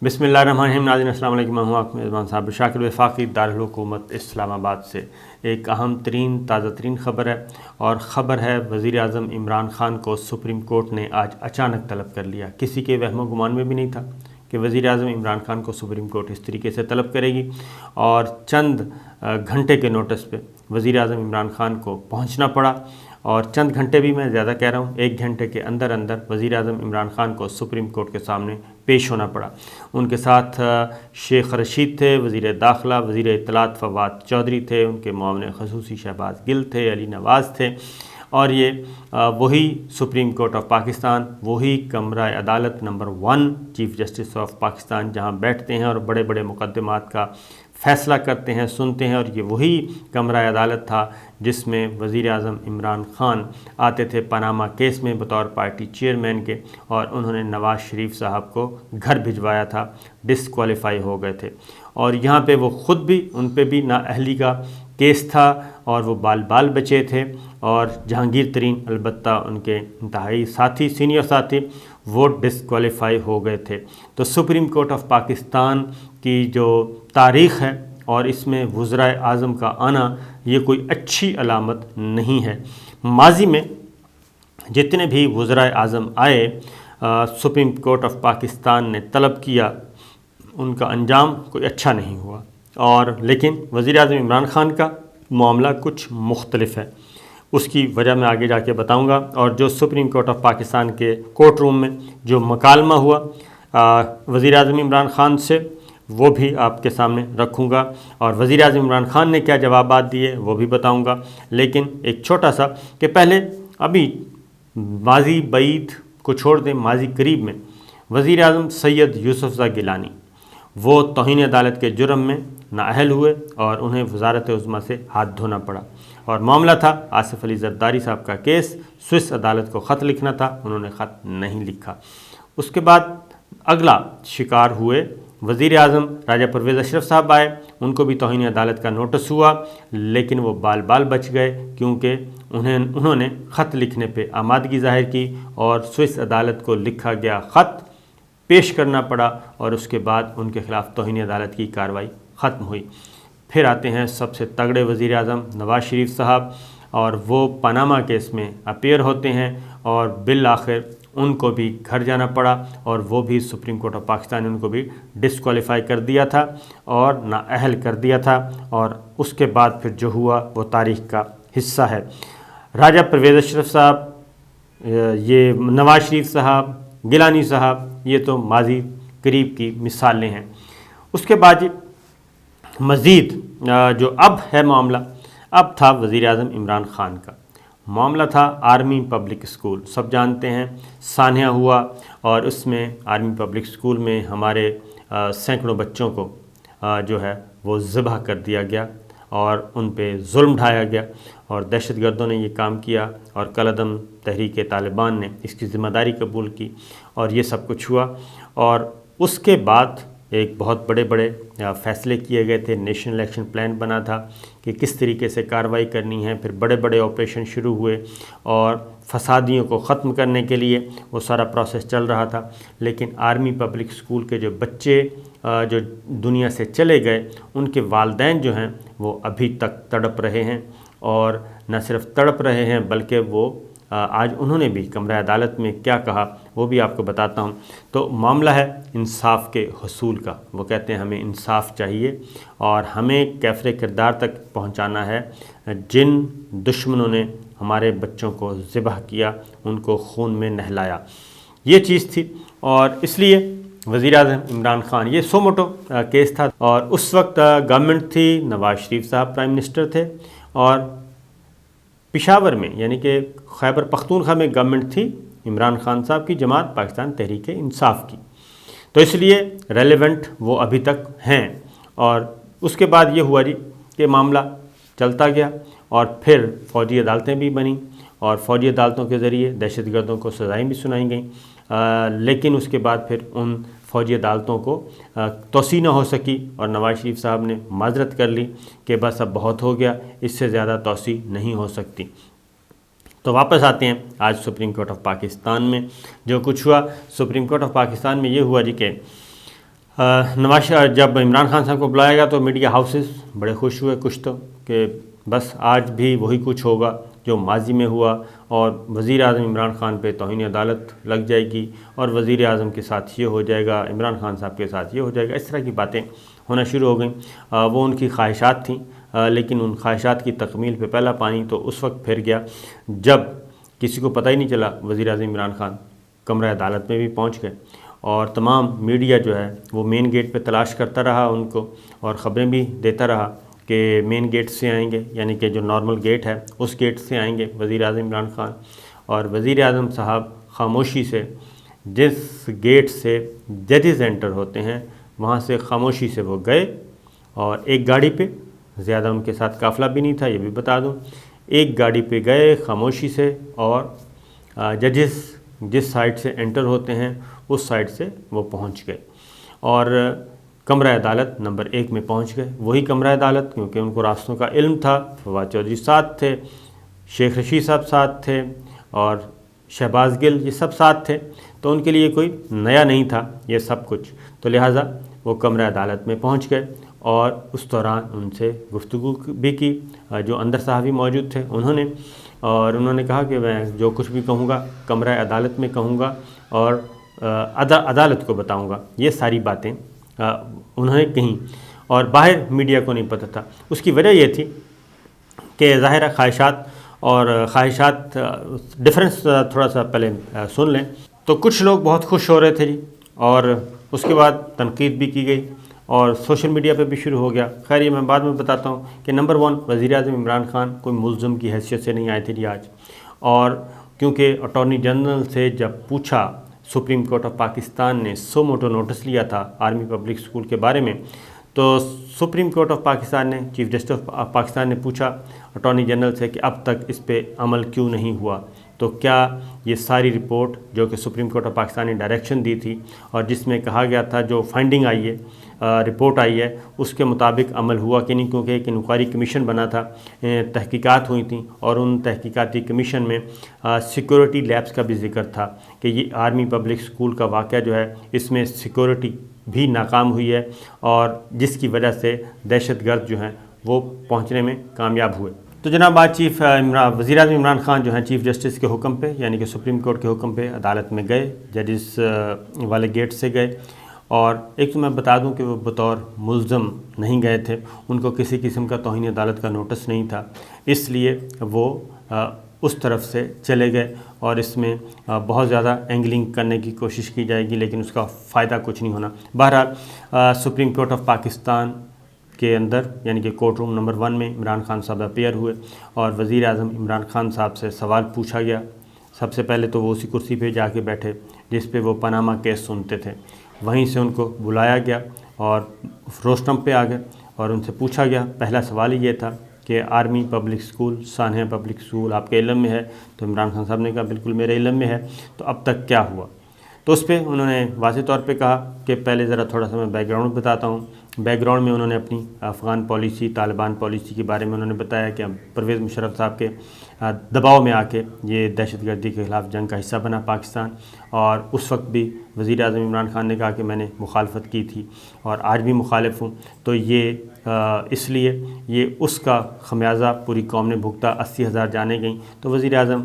बिस्मिल्लाहिर्रहमानिर्रहीम। नाज़रीन अस्सलाम वालेकुम। मैं हूं आपका मेज़बान साबिर शाकिर वफाकी दारुल हुकूमत इस्लामाबाद से। एक अहम तरीन ताज़ा तरीन ख़बर है और ख़बर है वज़ीर आज़म इमरान ख़ान को सुप्रीम कोर्ट ने आज अचानक तलब कर लिया। किसी के वहमो गुमान में भी नहीं था कि वज़ीर आज़म इमरान ख़ान को सुप्रीम कोर्ट इस तरीके से तलब करेगी और चंद घंटे के नोटिस पे वज़ीर आज़म इमरान ख़ान को पहुंचना पड़ा। और चंद घंटे भी मैं ज़्यादा कह रहा हूँ, 1 घंटे के अंदर अंदर वज़ीर आज़म इमरान ख़ान को सुप्रीम कोर्ट के सामने पेश होना पड़ा। उनके साथ शेख रशीद थे, वज़ीर दाखिला, वज़ीर इत्तलात फवाद चौधरी थे, उनके मुआविन ख़ुसूसी शहबाज गिल थे, अली नवाज़ थे। और ये वही सुप्रीम कोर्ट ऑफ पाकिस्तान, वही कमरा अदालत number 1 chief justice of Pakistan जहाँ बैठते हैं और बड़े बड़े मुकदमात का फ़ैसला करते हैं, सुनते हैं। और ये वही कमरा अदालत था जिसमें वज़ीर आज़म इमरान ख़ान आते थे पनामा केस में बतौर पार्टी चेयरमैन के, और उन्होंने नवाज़ शरीफ साहब को घर भिजवाया था, डिसक्वालीफाई हो गए थे। और यहाँ पे वो ख़ुद भी, उन पे भी नाअहली का केस था और वो बाल बाल बचे थे। और जहांगीर तरीन अलबत्ता उनके इंतहाई साथी, सीनियर साथी, वो डिसक्वालीफाई हो गए थे। तो सुप्रीम कोर्ट ऑफ पाकिस्तान की जो तारीख़ है और इसमें वज़राए आज़म का आना, ये कोई अच्छी अलामत नहीं है। माजी में जितने भी वज़राए आज़म आए, सुप्रीम कोर्ट ऑफ पाकिस्तान ने तलब किया, उनका अंजाम कोई अच्छा नहीं हुआ। और लेकिन वज़ीर आज़म इमरान ख़ान का मामला कुछ मुख्तलिफ है, उसकी वजह मैं आगे जाके बताऊंगा। और जो सुप्रीम कोर्ट ऑफ पाकिस्तान के कोर्ट रूम में जो मकालमा हुआ वज़ीर आज़म इमरान ख़ान से, वो भी आपके सामने रखूँगा। और वज़ीर आज़म इमरान ख़ान ने क्या जवाबात दिए वो भी बताऊँगा। लेकिन एक छोटा सा कि पहले अभी माजी बईद को छोड़ दें, माजी करीब में वज़ीर आज़म सैयद यूसुफ़ज़ई गिलानी वो तौहीन अदालत के जुर्म में नाअहल हुए और उन्हें वज़ारत उज़्मा से हाथ धोना पड़ा। और मामला था आसिफ अली ज़रदारी साहब का केस, स्विस अदालत को ख़त लिखना था, उन्होंने ख़त नहीं लिखा। उसके बाद अगला शिकार हुए वज़ीर आज़म राजा परवेज़ अशरफ साहब आए, उनको भी तौहीन अदालत का नोटिस हुआ, लेकिन वो बाल बाल बच गए क्योंकि उन्होंने ख़त लिखने पे आमादगी ज़ाहिर की और स्विस अदालत को लिखा गया ख़त पेश करना पड़ा और उसके बाद उनके ख़िलाफ़ तौहीन अदालत की कार्रवाई ख़त्म हुई। फिर आते हैं सबसे तगड़े वज़ीर आज़म नवाज़ शरीफ साहब, और वो पनामा केस में अपीयर होते हैं और बिल आखिर उनको भी घर जाना पड़ा और वो भी सुप्रीम कोर्ट ऑफ पाकिस्तान ने उनको भी डिसक्वालीफाई कर दिया था और नाअहल कर दिया था। और उसके बाद फिर जो हुआ वो तारीख़ का हिस्सा है। राजा परवेज़ अशरफ साहब, ये नवाज़ शरीफ साहब, गिलानी साहब, ये तो माजी करीब की मिसालें हैं। उसके बाद मज़ीद जो अब है मामला, अब था वज़ीर आज़म इमरान ख़ान का मामला था आर्मी पब्लिक स्कूल। सब जानते हैं सान्या हुआ और उसमें आर्मी पब्लिक स्कूल में हमारे सैकड़ों बच्चों को जो है वो ज़िबह कर दिया गया और उन पे जुल्म ढाया गया और दहशतगर्दों ने ये काम किया और कलअदम तहरीक तालिबान ने इसकी ज़िम्मेदारी कबूल की और ये सब कुछ हुआ। और उसके बाद एक बहुत बड़े बड़े फ़ैसले किए गए थे, नेशनल एक्शन प्लान बना था कि किस तरीके से कार्रवाई करनी है। फिर बड़े बड़े ऑपरेशन शुरू हुए और फसादियों को ख़त्म करने के लिए वो सारा प्रोसेस चल रहा था। लेकिन आर्मी पब्लिक स्कूल के जो बच्चे जो दुनिया से चले गए, उनके वालिदैन जो हैं वो अभी तक तड़प रहे हैं और न सिर्फ तड़प रहे हैं बल्कि वो आज उन्होंने भी कमरा अदालत में क्या कहा वो भी आपको बताता हूँ। तो मामला है इंसाफ के हसूल का। वो कहते हैं हमें इंसाफ चाहिए और हमें कैफ़रे किरदार तक पहुँचाना है जिन दुश्मनों ने हमारे बच्चों को ज़िबह किया, उनको खून में नहलाया, ये चीज़ थी। और इसलिए वज़ीर आज़म इमरान ख़ान, ये सो मोटो केस था और उस वक्त गवर्नमेंट थी, नवाज़ शरीफ साहब प्राइम मिनिस्टर थे और पेशावर में यानी कि खैबर पख्तूनख्वा में गवर्नमेंट थी इमरान ख़ान साहब की, जमात पाकिस्तान तहरीक इंसाफ की। तो इसलिए रेलेवेंट वो अभी तक हैं। और उसके बाद ये हुआ जी कि मामला चलता गया और फिर फ़ौजी अदालतें भी बनी और फ़ौजी अदालतों के ज़रिए दहशतगर्दों को सज़ाएँ भी सुनाई गईं। लेकिन उसके बाद फिर उन फ़ौजी अदालतों को तोसी न हो सकी और नवाज़ शरीफ साहब ने माजरत कर ली कि बस अब बहुत हो गया, इससे ज़्यादा तोसी नहीं हो सकती। तो वापस आते हैं आज सुप्रीम कोर्ट ऑफ पाकिस्तान में जो कुछ हुआ। सुप्रीम कोर्ट ऑफ पाकिस्तान में ये हुआ जी कि नवाज जब इमरान खान साहब को बुलाया गया तो मीडिया हाउसेस बड़े खुश हुए कुछ तो, कि बस आज भी वही कुछ होगा जो माजी में हुआ और वज़ीर आज़म इमरान खान पे तौहीन अदालत लग जाएगी और वज़ीर आज़म के साथ ये हो जाएगा, इमरान खान साहब के साथ ये हो जाएगा। इस तरह की बातें होना शुरू हो गई। वो उनकी ख्वाहिशात थीं, लेकिन उन ख्वाहिशात की तकमील पे पहला पानी तो उस वक्त फिर गया जब किसी को पता ही नहीं चला वज़ीर आज़म इमरान खान कमरा अदालत में भी पहुँच गए और तमाम मीडिया जो है वो मेन गेट पे तलाश करता रहा उनको और ख़बरें भी देता रहा कि मेन गेट से आएंगे, यानी कि जो नॉर्मल गेट है उस गेट से आएंगे वज़ीर आज़म इमरान खान। और वज़ीर आज़म साहब खामोशी से जिस गेट से जजेस एंटर होते हैं वहाँ से खामोशी से वो गए और एक गाड़ी पे, ज़्यादा उनके साथ काफ़िला भी नहीं था ये भी बता दूँ, एक गाड़ी पे गए खामोशी से और जजेस जिस साइड से एंटर होते हैं उस साइड से वो पहुंच गए और कमरा अदालत नंबर 1 में पहुंच गए। वही कमरा अदालत, क्योंकि उनको रास्तों का इल्म था। फवाद चौधरी साथ थे, शेख रशीद साहब साथ थे और शहबाज गिल, ये सब साथ थे, तो उनके लिए कोई नया नहीं था ये सब कुछ। तो लिहाजा वो कमरा अदालत में पहुंच गए और उस दौरान उनसे गुफ्तगू भी की जो अंदर साहब भी मौजूद थे उन्होंने कहा कि मैं जो कुछ भी कहूँगा कमरा अदालत में कहूँगा और अदालत को बताऊँगा। ये सारी बातें उन्होंने कहीं और बाहर मीडिया को नहीं पता था। उसकी वजह ये थी कि ज़ाहिर ख्वाहिशात और ख्वाहिशात डिफरेंस थोड़ा सा पहले सुन लें। तो कुछ लोग बहुत खुश हो रहे थे जी और उसके बाद तनकीद भी की गई और सोशल मीडिया पे भी शुरू हो गया। खैर ये मैं बाद में बताता हूँ कि नंबर 1 वज़ीर आज़म इमरान खान कोई मुल्ज़िम की हैसियत से नहीं आए थे जी आज, और क्योंकि अटॉर्नी जनरल से जब पूछा सुप्रीम कोर्ट ऑफ पाकिस्तान ने सो मोटो नोटिस लिया था आर्मी पब्लिक स्कूल के बारे में, तो सुप्रीम कोर्ट ऑफ पाकिस्तान ने, चीफ जस्टिस ऑफ पाकिस्तान ने पूछा अटॉर्नी जनरल से कि अब तक इस पे अमल क्यों नहीं हुआ। तो क्या ये सारी रिपोर्ट जो कि सुप्रीम कोर्ट ऑफ पाकिस्तान ने डायरेक्शन दी थी और जिसमें कहा गया था जो फाइंडिंग आई है, रिपोर्ट आई है, उसके मुताबिक अमल हुआ कि नहीं, क्योंकि एक इंक्वायरी कमीशन बना था, तहकीकात हुई थी और उन तहकीकाती कमीशन में सिक्योरिटी लैब्स का भी जिक्र था कि ये आर्मी पब्लिक स्कूल का वाक़या जो है इसमें सिक्योरिटी भी नाकाम हुई है और जिसकी वजह से दहशतगर्द जो हैं वो पहुंचने में कामयाब हुए। तो जनाब आज वज़ीर आज़म इमरान खान जो हैं चीफ़ जस्टिस के हुक्म पे, यानी कि सुप्रीम कोर्ट के हुक्म पे अदालत में गए, जजेस वाले गेट से गए। और एक तो मैं बता दूं कि वो बतौर मुल्ज़म नहीं गए थे, उनको किसी किस्म का तौहीन अदालत का नोटिस नहीं था, इसलिए वो उस तरफ से चले गए और इसमें बहुत ज़्यादा एंगलिंग करने की कोशिश की जाएगी लेकिन उसका फ़ायदा कुछ नहीं होना। बहरहाल सुप्रीम कोर्ट ऑफ पाकिस्तान के अंदर, यानी कि कोर्ट रूम नंबर 1 में इमरान खान साहब अपीयर हुए और वज़ीर आज़म इमरान खान साहब से सवाल पूछा गया। सबसे पहले तो वो उसी कुर्सी पे जाके बैठे जिस पे वो पनामा केस सुनते थे, वहीं से उनको बुलाया गया और रोस्टम पे आ गए और उनसे पूछा गया। पहला सवाल ही ये था कि आर्मी पब्लिक स्कूल, सानहा पब्लिक स्कूल आपके इल्म में है? तो इमरान खान साहब ने कहा बिल्कुल मेरे इल्म में है। तो अब तक क्या हुआ? तो उस पर उन्होंने वाज़ेह तौर पे कहा कि पहले ज़रा थोड़ा सा मैं बैकग्राउंड बताता हूँ। बैकग्राउंड में उन्होंने अपनी अफ़गान पॉलिसी, तालिबान पॉलिसी के बारे में उन्होंने बताया कि परवेज़ मुशर्रफ साहब के दबाव में आके ये दहशतगर्दी के ख़िलाफ़ जंग का हिस्सा बना पाकिस्तान, और उस वक्त भी वज़ीर आज़म इमरान खान ने कहा कि मैंने मुखालफत की थी और आज भी मुखालिफ हूँ। तो ये इसलिए ये उसका खमियाजा पूरी कौम ने भुगता, 80,000 जाने गईं। तो वज़ीर आज़म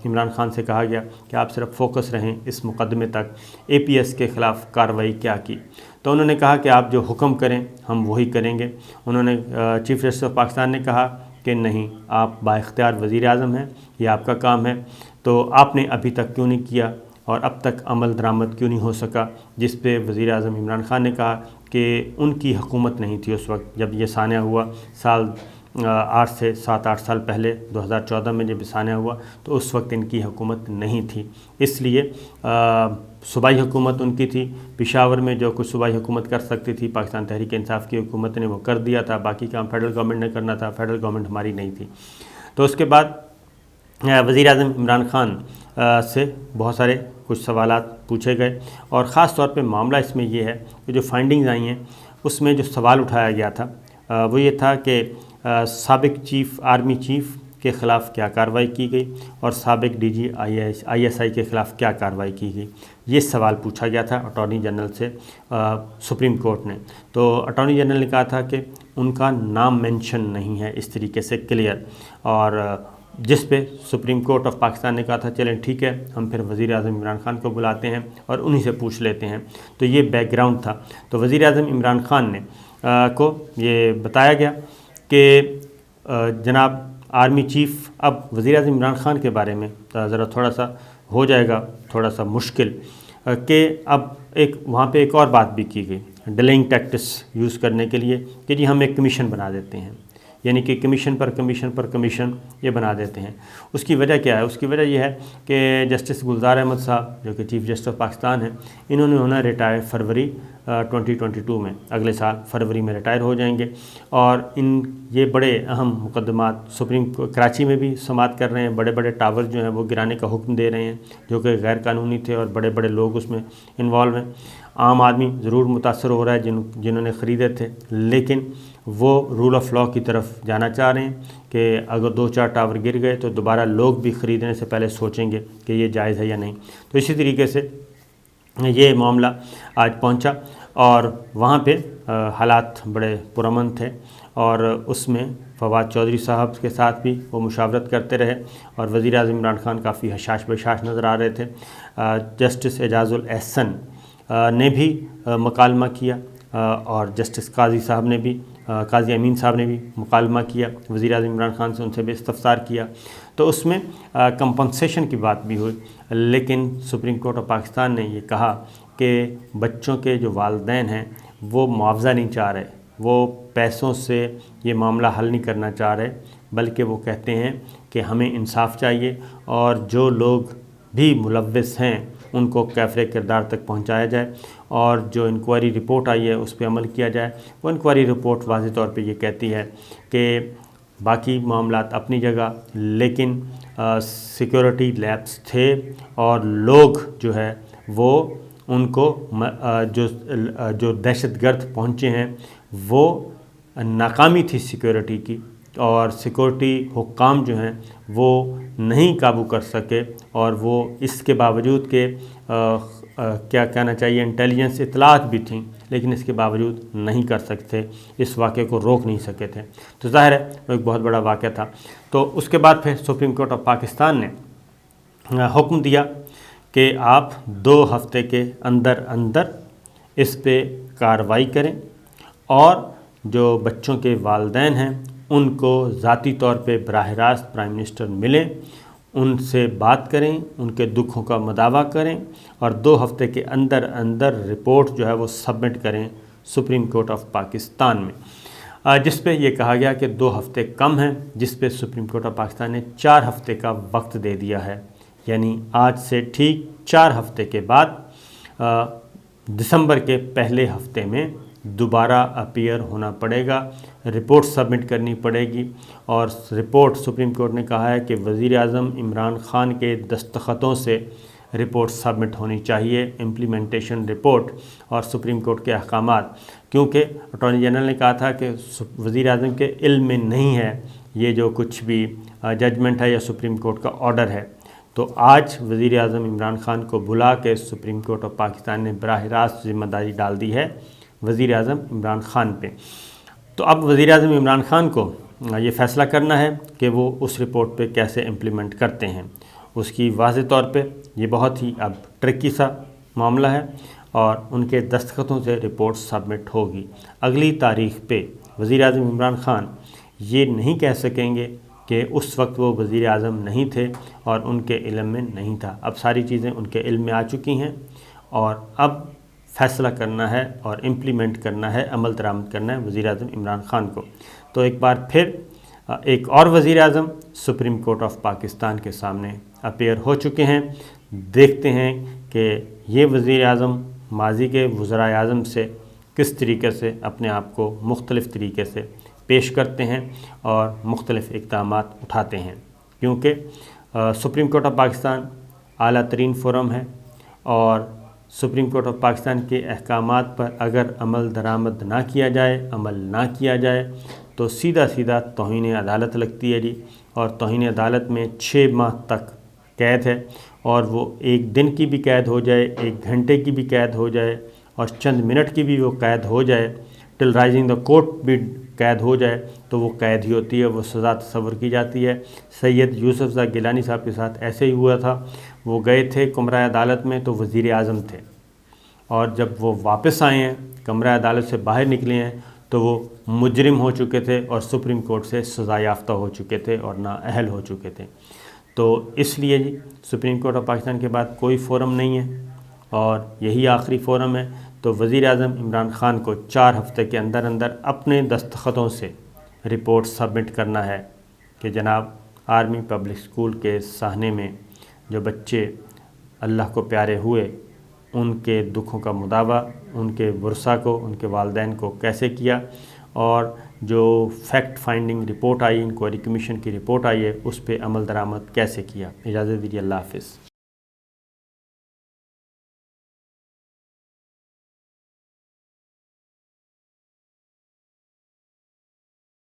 इमरान खान से कहा गया कि आप सिर्फ फोकस रहें इस मुकदमे तक, APS के ख़िलाफ़ कार्रवाई क्या की। तो उन्होंने कहा कि आप जो हुक्म करें हम वही करेंगे। उन्होंने चीफ़ जस्टिस ऑफ पाकिस्तान ने कहा कि नहीं, आप बाइख्तियार वज़ीर आज़म हैं, ये आपका काम है, तो आपने अभी तक क्यों नहीं किया और अब तक अमल दरामद क्यों नहीं हो सका। जिस पे वज़ीर आज़म इमरान खान ने कहा कि उनकी हुकूमत नहीं थी उस वक्त जब ये सान्या हुआ, साल 8 से 7-8 साल पहले 2014 में जब सान्या हुआ तो उस वक्त इनकी हुकूमत नहीं थी, इसलिए सूबाई हुकूमत उनकी थी। पेशावर में जो कुछ सूबाई हुकूमत कर सकती थी पाकिस्तान तहरीक इंसाफ की हुकूमत ने वो कर दिया था, बाकी काम फेडरल गवर्नमेंट ने करना था, फेडरल गवर्नमेंट हमारी नहीं थी। तो उसके बाद वज़ीर आज़म इमरान खान से बहुत सारे कुछ सवालात पूछे गए और ख़ास तौर पे मामला इसमें ये है कि जो फाइंडिंग्स आई हैं उसमें जो सवाल उठाया गया था वो ये था कि साबिक चीफ़, आर्मी चीफ़ کے خلاف کیا کارروائی کی گئی اور سابق ڈی جی ISI کے خلاف کیا کارروائی کی گئی، یہ سوال پوچھا گیا تھا اٹارنی جنرل سے سپریم کورٹ نے۔ تو اٹارنی جنرل نے کہا تھا کہ ان کا نام مینشن نہیں ہے اس طریقے سے کلیئر، اور جس پہ سپریم کورٹ آف پاکستان نے کہا تھا چلیں ٹھیک ہے، ہم پھر وزیر اعظم عمران خان کو بلاتے ہیں اور انہی سے پوچھ لیتے ہیں۔ تو یہ بیک گراؤنڈ تھا۔ تو وزیر اعظم عمران خان نے کو یہ بتایا گیا کہ جناب آرمی چیف، اب وزیر اعظم عمران خان کے بارے میں ذرا تھوڑا سا ہو جائے گا تھوڑا سا مشکل، کہ اب وہاں پہ ایک اور بات بھی کی گئی ڈیلنگ ٹیکٹس یوز کرنے کے لیے کہ جی ہم ایک کمیشن بنا دیتے ہیں، یعنی کہ کمیشن پر کمیشن پر کمیشن یہ بنا دیتے ہیں۔ اس کی وجہ کیا ہے؟ اس کی وجہ یہ ہے کہ جسٹس گلزار احمد صاحب جو کہ چیف جسٹس آف پاکستان ہیں، انہوں نے ہونا ریٹائر فروری 2022 میں، اگلے سال فروری میں ریٹائر ہو جائیں گے، اور یہ بڑے اہم مقدمات کراچی میں بھی سماعت کر رہے ہیں، بڑے بڑے ٹاور جو ہیں وہ گرانے کا حکم دے رہے ہیں جو کہ غیر قانونی تھے اور بڑے بڑے لوگ اس میں انوالو ہیں۔ عام آدمی ضرور متاثر ہو رہا ہے جنہوں نے خریدے تھے، لیکن وہ رول آف لاء کی طرف جانا چاہ رہے ہیں کہ اگر 2-4 ٹاور گر گئے تو دوبارہ لوگ بھی خریدنے سے پہلے سوچیں گے کہ یہ جائز ہے یا نہیں۔ تو اسی طریقے سے یہ معاملہ آج پہنچا اور وہاں پہ حالات بڑے پرامن تھے، اور اس میں فواد چودھری صاحب کے ساتھ بھی وہ مشاورت کرتے رہے، اور وزیر اعظم عمران خان کافی حشاش بشاش نظر آ رہے تھے۔ جسٹس اعجاز الاحسن نے بھی مکالمہ کیا، اور جسٹس قاضی امین صاحب نے بھی مکالمہ کیا وزیر اعظم عمران خان سے، ان سے بھی استفسار کیا۔ تو اس میں کمپنسیشن کی بات بھی ہوئی، لیکن سپریم کورٹ آف پاکستان نے یہ کہا کہ بچوں کے جو والدین ہیں وہ معاوضہ نہیں چاہ رہے، وہ پیسوں سے یہ معاملہ حل نہیں کرنا چاہ رہے، بلکہ وہ کہتے ہیں کہ ہمیں انصاف چاہیے، اور جو لوگ بھی ملوث ہیں ان کو کیفر کردار تک پہنچایا جائے، اور جو انکوائری رپورٹ آئی ہے اس پہ عمل کیا جائے۔ وہ انکوائری رپورٹ واضح طور پہ یہ کہتی ہے کہ باقی معاملات اپنی جگہ، لیکن سیکیورٹی لیپس تھے، اور لوگ جو ہے وہ ان کو جو دہشت گرد پہنچے ہیں وہ ناکامی تھی سیکیورٹی کی، اور سیکورٹی حکام جو ہیں وہ نہیں قابو کر سکے، اور وہ اس کے باوجود کہ کیا کہنا چاہیے انٹیلیجنس اطلاعات بھی تھیں، لیکن اس کے باوجود نہیں کر سکتے، اس واقعے کو روک نہیں سکے تھے۔ تو ظاہر ہے وہ ایک بہت بڑا واقعہ تھا۔ تو اس کے بعد پھر سپریم کورٹ آف پاکستان نے حکم دیا کہ آپ 2 ہفتے کے اندر اس پہ کارروائی کریں، اور جو بچوں کے والدین ہیں ان کو ذاتی طور پہ براہ راست پرائم منسٹر ملیں، ان سے بات کریں، ان کے دکھوں کا مداوع کریں، اور 2 ہفتے کے اندر رپورٹ جو ہے وہ سبمٹ کریں سپریم کورٹ آف پاکستان میں، جس پہ یہ کہا گیا کہ 2 ہفتے کم ہیں، جس پہ سپریم کورٹ آف پاکستان نے 4 ہفتے کا وقت دے دیا ہے، یعنی آج سے ٹھیک 4 ہفتے کے بعد دسمبر کے پہلے ہفتے میں دوبارہ اپیئر ہونا پڑے گا، رپورٹ سبمٹ کرنی پڑے گی، اور رپورٹ سپریم کورٹ نے کہا ہے کہ وزیر اعظم عمران خان کے دستخطوں سے رپورٹ سبمٹ ہونی چاہیے، امپلیمنٹیشن رپورٹ اور سپریم کورٹ کے احکامات، کیونکہ اٹارنی جنرل نے کہا تھا کہ وزیر اعظم کے علم میں نہیں ہے یہ جو کچھ بھی ججمنٹ ہے یا سپریم کورٹ کا آرڈر ہے۔ تو آج وزیر اعظم عمران خان کو بلا کے سپریم کورٹ آف پاکستان نے براہ راست ذمہ داری ڈال دی ہے وزیر اعظم عمران خان پہ۔ تو اب وزیر اعظم عمران خان کو یہ فیصلہ کرنا ہے کہ وہ اس رپورٹ پہ کیسے امپلیمنٹ کرتے ہیں۔ اس کی واضح طور پہ یہ بہت ہی اب ٹرکی سا معاملہ ہے، اور ان کے دستخطوں سے رپورٹ سبمٹ ہوگی۔ اگلی تاریخ پہ وزیر اعظم عمران خان یہ نہیں کہہ سکیں گے کہ اس وقت وہ وزیر اعظم نہیں تھے اور ان کے علم میں نہیں تھا۔ اب ساری چیزیں ان کے علم میں آ چکی ہیں، اور اب فیصلہ کرنا ہے اور امپلیمنٹ کرنا ہے، عمل درآمد کرنا ہے وزیر اعظم عمران خان کو۔ تو ایک بار پھر ایک اور وزیر اعظم سپریم کورٹ آف پاکستان کے سامنے اپیئر ہو چکے ہیں۔ دیکھتے ہیں کہ یہ وزیر اعظم ماضی کے وزرائے اعظم سے کس طریقے سے اپنے آپ کو مختلف طریقے سے پیش کرتے ہیں اور مختلف اقدامات اٹھاتے ہیں، کیونکہ سپریم کورٹ آف پاکستان اعلیٰ ترین فورم ہے، اور سپریم کورٹ آف پاکستان کے احکامات پر اگر عمل درآمد نہ کیا جائے، عمل نہ کیا جائے، تو سیدھا توہین عدالت لگتی ہے جی، اور توہین عدالت میں 6 ماہ تک قید ہے، اور وہ 1 دن کی بھی قید ہو جائے، 1 گھنٹے کی بھی قید ہو جائے، اور چند منٹ کی بھی وہ قید ہو جائے، ٹل رائزنگ دا کورٹ بھی قید ہو جائے، تو وہ قید ہی ہوتی ہے، وہ سزا تصور کی جاتی ہے۔ سید یوسف زئی گیلانی صاحب کے ساتھ ایسے ہی ہوا تھا، وہ گئے تھے کمرہ عدالت میں تو وزیر اعظم تھے، اور جب وہ واپس آئے ہیں، کمرہ عدالت سے باہر نکلے ہیں، تو وہ مجرم ہو چکے تھے اور سپریم کورٹ سے سزا یافتہ ہو چکے تھے اور نااہل ہو چکے تھے۔ تو اس لیے جی سپریم کورٹ آف پاکستان کے بعد کوئی فورم نہیں ہے، اور یہی آخری فورم ہے۔ تو وزیر اعظم عمران خان کو 4 ہفتے کے اندر اندر اپنے دستخطوں سے رپورٹ سبمٹ کرنا ہے کہ جناب آرمی پبلک اسکول کے سہنے میں جو بچے اللہ کو پیارے ہوئے، ان کے دکھوں کا مداوع، ان کے ورثاء کو، ان کے والدین کو کیسے کیا، اور جو فیکٹ فائنڈنگ رپورٹ آئی، انکوائری کمیشن کی رپورٹ آئی ہے، اس پہ عمل درآمد کیسے کیا۔ اجازت دیجیے، اللہ حافظ۔